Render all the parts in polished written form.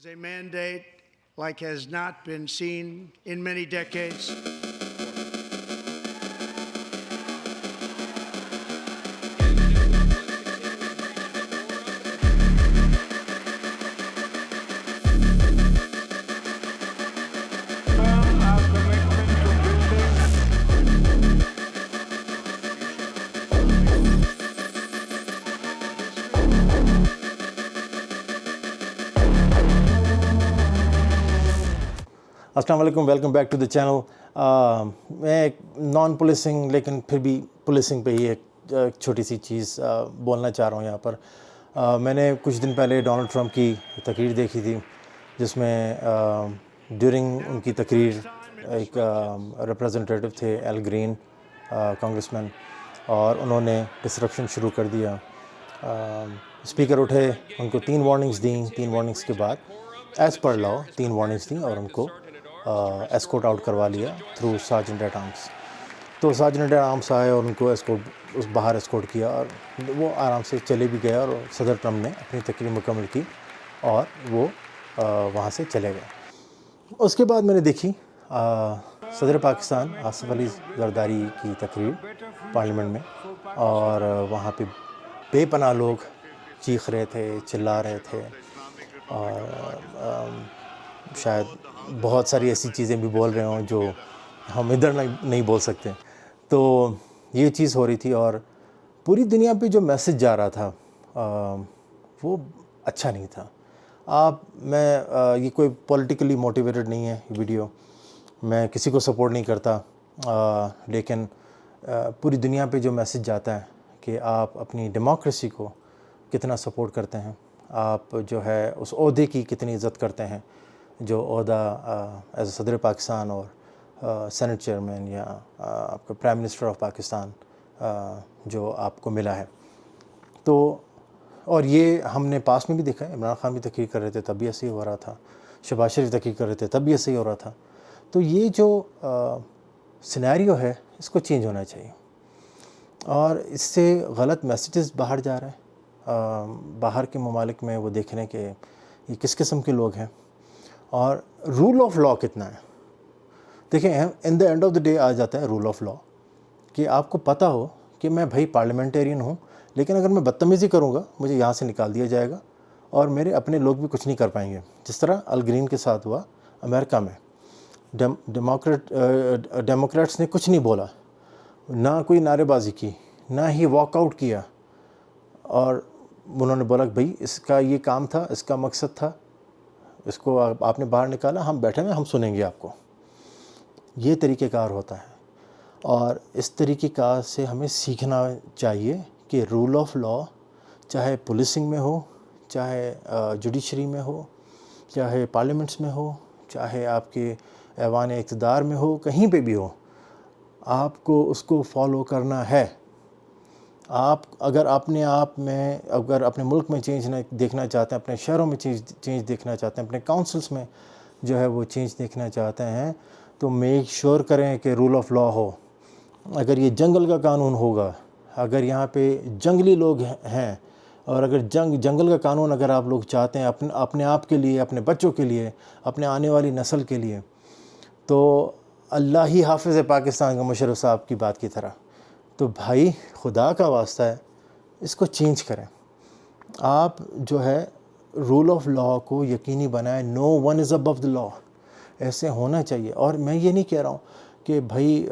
is a mandate like has not been seen in many decades. अस्सलाम वालेकुम, welcome back to the channel. मैं एक non policing लेकिन फिर भी पुलिसिंग पे ही एक छोटी सी चीज़ बोलना चाह रहा हूँ यहाँ पर। मैंने कुछ दिन पहले डोनाल्ड ट्रंप की तकरीर देखी थी जिसमें ड्यूरिंग उनकी तकरीर एक रिप्रेजेंटेटिव थे एल ग्रीन कांग्रेसमैन, और उन्होंने डिसरप्शन शुरू कर दिया। स्पीकर उठे, उनको 3 वार्निंग्स दी। 3 वार्निंग्स के बाद एज़ पर लॉ 3 वार्निंग्स दी और उनको एस्कॉर्ट आउट करवा लिया थ्रू सार्जेंट एट आर्म्स। तो सार्जेंट एट आर्म्स आए और उनको एस्कॉर्ट उस बाहर एस्कॉर्ट किया और वो आराम से चले भी गए, और सदर ट्रंप ने अपनी तकरीर मुकम्मल की और वो वहाँ से चले गए। उसके बाद मैंने देखी सदर पाकिस्तान आसिफ अली जरदारी की तकरीर पार्लियामेंट में, और वहाँ पे बेपनाह लोग चीख रहे थे, चिल्ला रहे थे, और शायद बहुत सारी ऐसी चीज़ें भी बोल रहे हों जो हम इधर नहीं बोल सकते। तो ये चीज़ हो रही थी और पूरी दुनिया पे जो मैसेज जा रहा था वो अच्छा नहीं था। ये कोई पॉलिटिकली मोटिवेटेड नहीं है वीडियो, मैं किसी को सपोर्ट नहीं करता, लेकिन पूरी दुनिया पे जो मैसेज जाता है कि आप अपनी डेमोक्रेसी को कितना सपोर्ट करते हैं, आप जो है उस ओहदे की कितनी इज़्ज़त करते हैं, जो ओहदा एज सदर पाकिस्तान और सेनेट चेयरमैन या आपका प्राइम मिनिस्टर ऑफ पाकिस्तान जो आपको मिला है। तो और ये हमने पास में भी देखा है, इमरान खान भी तकरीर कर रहे थे तब भी ऐसे ही हो रहा था, शहबाज शरीफ तकरीर कर रहे थे तब भी ऐसे ही हो रहा था। तो ये जो सिनेरियो है इसको चेंज होना चाहिए, और इससे गलत मैसेजेस बाहर जा रहे हैं। बाहर के ममालिक में वो देख रहे हैं कि ये किस किस्म के लोग हैं और रूल ऑफ लॉ कितना है। देखें, in the end of the day आ जाता है रूल ऑफ लॉ, कि आपको पता हो कि मैं भाई पार्लियामेंटेरियन हूँ, लेकिन अगर मैं बदतमीज़ी करूँगा मुझे यहाँ से निकाल दिया जाएगा और मेरे अपने लोग भी कुछ नहीं कर पाएंगे। जिस तरह अल ग्रीन के साथ हुआ अमेरिका में, डेमोक्रेट्स ने कुछ नहीं बोला, ना कोई नारेबाजी की, ना ही वॉकआउट किया, और उन्होंने बोला कि भाई इसका ये काम था, इसका मकसद था, इसको आपने बाहर निकाला, हम बैठे हैं, हम सुनेंगे आपको। ये तरीक़ेकार होता है, और इस तरीक़ेकार से हमें सीखना चाहिए कि रूल ऑफ लॉ चाहे पुलिसिंग में हो, चाहे जुडिशरी में हो, चाहे पार्लियामेंट्स में हो, चाहे आपके ऐवान इक़्तिदार में हो, कहीं पे भी हो, आपको उसको फॉलो करना है। आप अगर अगर अपने मुल्क में चेंज देखना चाहते हैं, अपने शहरों में चेंज देखना चाहते हैं, अपने काउंसिल्स में जो है वो चेंज देखना चाहते हैं, तो मेक श्योर करें कि रूल ऑफ लॉ हो। अगर ये जंगल का कानून होगा, अगर यहाँ पे जंगली लोग हैं, और अगर जंगल का कानून अगर आप लोग चाहते हैं अपने आप के लिए, अपने बच्चों के लिए, अपने आने वाली नस्ल के लिए, तो अल्लाह ही हाफ़िज़ है पाकिस्तान का मुशर्रफ साहब की बात की तरह। तो भाई खुदा का वास्ता है, इसको चेंज करें। आप जो है रूल ऑफ लॉ को यकीनी बनाएं, no one is above the law, ऐसे होना चाहिए। और मैं ये नहीं कह रहा हूँ कि भाई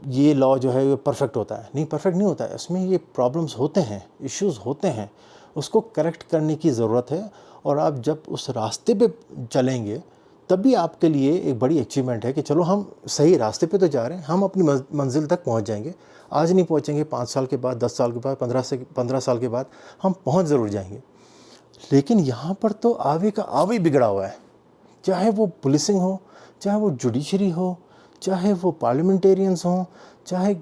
ये लॉ जो है ये परफेक्ट होता है, नहीं, परफेक्ट नहीं होता है, इसमें ये प्रॉब्लम्स होते हैं, इश्यूज़ होते हैं, उसको करेक्ट करने की ज़रूरत है। और आप जब उस रास्ते पे चलेंगे तभी आपके लिए एक बड़ी अचीवमेंट है कि चलो हम सही रास्ते पे तो जा रहे हैं, हम अपनी मंजिल तक पहुंच जाएंगे। आज नहीं पहुंचेंगे, 5 साल के बाद, 10 साल के बाद, 15 साल के बाद हम पहुंच ज़रूर जाएंगे। लेकिन यहाँ पर तो आवे का आवे बिगड़ा हुआ है, चाहे वो पुलिसिंग हो, चाहे वो जुडिशरी हो, चाहे वो पार्लियामेंटेरियंस हों, चाहे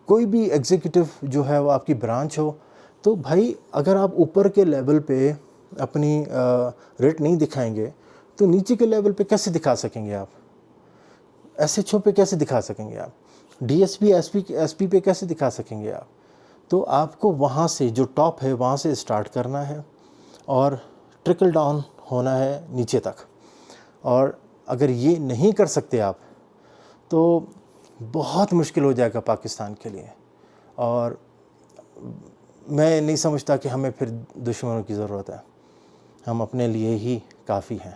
कोई भी एग्जीक्यूटिव जो है वो आपकी ब्रांच हो। तो भाई अगर आप ऊपर के लेवल पे अपनी रेट नहीं दिखाएंगे तो नीचे के लेवल पे कैसे दिखा सकेंगे आप? SHO पे कैसे दिखा सकेंगे आप? DSP SP पे कैसे दिखा सकेंगे आप? तो आपको वहाँ से जो टॉप है वहाँ से स्टार्ट करना है और ट्रिकल डाउन ہونا ہے نیچے تک. اور اگر یہ نہیں کر سکتے آپ تو بہت مشکل ہو جائے گا پاکستان کے لیے. اور میں نہیں سمجھتا کہ ہمیں پھر دشمنوں کی ضرورت ہے, ہم اپنے لیے ہی کافی ہیں.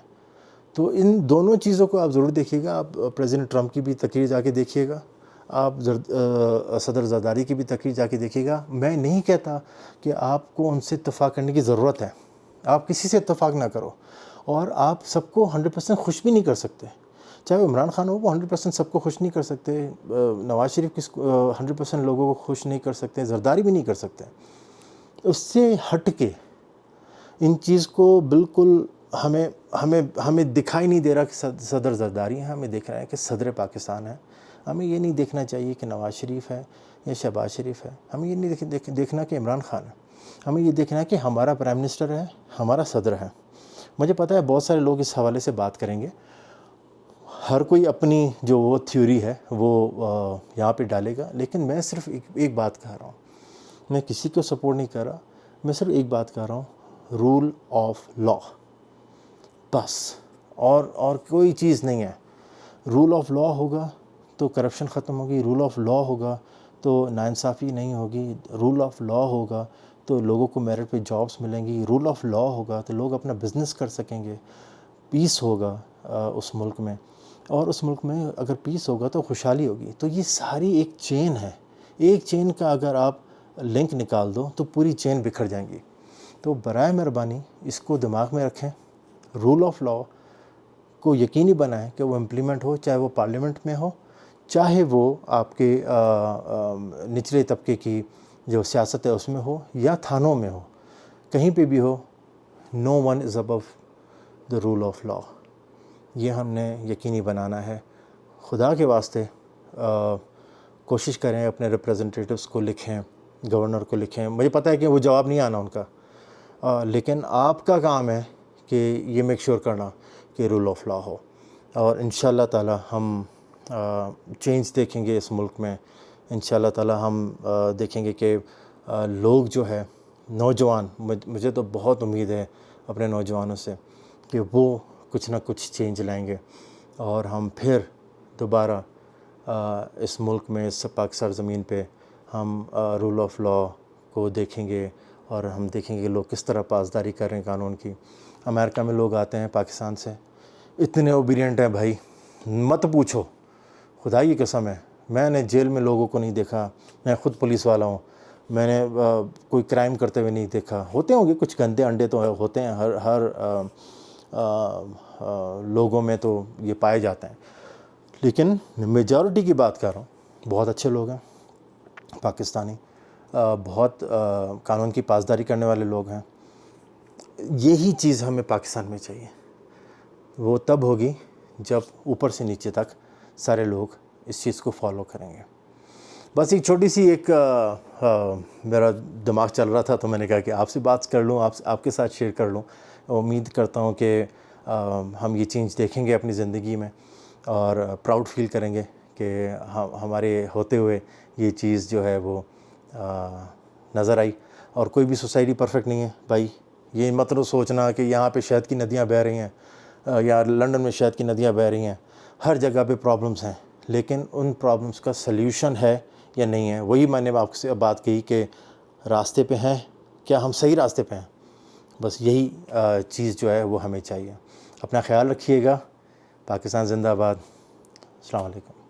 تو ان دونوں چیزوں کو آپ ضرور دیکھیے گا. آپ پریزیڈنٹ ٹرمپ کی بھی تقریر جا کے دیکھیے گا, آپ صدر زرداری کی بھی تقریر جا کے دیکھیے گا. میں نہیں کہتا کہ آپ کو ان سے اتفاق کرنے کی ضرورت ہے, آپ کسی سے اتفاق نہ کرو. اور آپ سب کو 100% خوش بھی نہیں کر سکتے, چاہے وہ عمران خان ہو, وہ 100% سب کو خوش نہیں کر سکتے. نواز شریف 100% لوگوں کو خوش نہیں کر سکتے, زرداری بھی نہیں کر سکتے. اس سے ہٹ کے ان چیز کو بالکل ہمیں دکھائی نہیں دے رہا کہ صدر زرداری ہیں, ہمیں دیکھ رہا ہے کہ صدر پاکستان ہے. ہمیں یہ نہیں دیکھنا چاہیے کہ نواز شریف ہے یا شہباز شریف ہے, ہمیں یہ نہیں دیکھنا کہ عمران خان ہے. ہمیں یہ دیکھنا ہے کہ ہمارا پرائم منسٹر ہے, ہمارا صدر ہے. مجھے پتہ ہے بہت سارے لوگ اس حوالے سے بات کریں گے, ہر کوئی اپنی جو وہ تھیوری ہے وہ یہاں پہ ڈالے گا, لیکن میں صرف ایک بات کہہ رہا ہوں. میں کسی کو سپورٹ نہیں کر رہا, میں صرف ایک بات کہہ رہا ہوں, رول آف لا, بس. اور کوئی چیز نہیں ہے. رول آف لا ہوگا تو کرپشن ختم ہوگی, رول آف لا ہوگا تو ناانصافی نہیں ہوگی, رول آف لا ہوگا تو لوگوں کو میرٹ پہ جابس ملیں گی, رول آف لا ہوگا تو لوگ اپنا بزنس کر سکیں گے, پیس ہوگا اس ملک میں. اور اس ملک میں اگر پیس ہوگا تو خوشحالی ہوگی. تو یہ ساری ایک چین ہے, ایک چین کا اگر آپ لنک نکال دو تو پوری چین بکھر جائیں گی. تو برائے مہربانی اس کو دماغ میں رکھیں, رول آف لا کو یقینی بنائیں کہ وہ امپلیمنٹ ہو, چاہے وہ پارلیمنٹ میں ہو, چاہے وہ آپ کے نچلے طبقے کی جو سیاست ہے اس میں ہو, یا تھانوں میں ہو, کہیں پہ بھی ہو. No one is above the rule of law. یہ ہم نے یقینی بنانا ہے. خدا کے واسطے کوشش کریں, اپنے ریپریزنٹیٹیوز کو لکھیں, گورنر کو لکھیں. مجھے پتہ ہے کہ وہ جواب نہیں آنا ان کا, لیکن آپ کا کام ہے کہ یہ میک شور کرنا کہ رول آف لا ہو. اور انشاءاللہ تعالی ہم چینج دیکھیں گے اس ملک میں. انشاءاللہ تعالی ہم دیکھیں گے کہ لوگ جو ہے نوجوان, مجھے تو بہت امید ہے اپنے نوجوانوں سے کہ وہ کچھ نہ کچھ چینج لائیں گے, اور ہم پھر دوبارہ اس ملک میں, اس پاک سرزمین پہ ہم رول آف لا کو دیکھیں گے, اور ہم دیکھیں گے لوگ کس طرح پاسداری کر رہے ہیں قانون کی. امریکہ میں لوگ آتے ہیں پاکستان سے, اتنے اوبیڈینٹ ہیں بھائی, مت پوچھو, خدا کی قسم ہے. میں نے جیل میں لوگوں کو نہیں دیکھا, میں خود پولیس والا ہوں, میں نے کوئی کرائم کرتے ہوئے نہیں دیکھا. ہوتے ہوں گے کچھ گندے انڈے تو ہوتے ہیں, ہر لوگوں میں تو یہ پائے جاتے ہیں, لیکن میجورٹی کی بات کر رہا ہوں. بہت اچھے لوگ ہیں پاکستانی, بہت قانون کی پاسداری کرنے والے لوگ ہیں. یہی چیز ہمیں پاکستان میں چاہیے. وہ تب ہوگی جب اوپر سے نیچے تک سارے لوگ اس چیز کو فالو کریں گے. بس ایک چھوٹی سی ایک میرا دماغ چل رہا تھا, تو میں نے کہا کہ آپ سے بات کر لوں, آپ کے ساتھ شیئر کر لوں. امید کرتا ہوں کہ ہم یہ چینج دیکھیں گے اپنی زندگی میں, اور پراؤڈ فیل کریں گے کہ ہمارے ہوتے ہوئے یہ چیز جو ہے وہ نظر آئی. اور کوئی بھی سوسائٹی پرفیکٹ نہیں ہے بھائی. یہ مطلب سوچنا کہ یہاں پہ شہد کی ندیاں بہہ رہی ہیں یا لنڈن میں شہد کی ندیاں بہہ رہی ہیں, ہر جگہ پہ پرابلمس ہیں, لیکن ان پرابلمس کا سلیوشن ہے یا نہیں ہے. وہی میں نے آپ سے بات کہی کہ راستے پہ ہیں, کیا ہم صحیح راستے پہ ہیں. بس یہی چیز جو ہے وہ ہمیں چاہیے. اپنا خیال رکھیے گا. پاکستان زندہ باد. السلام علیکم.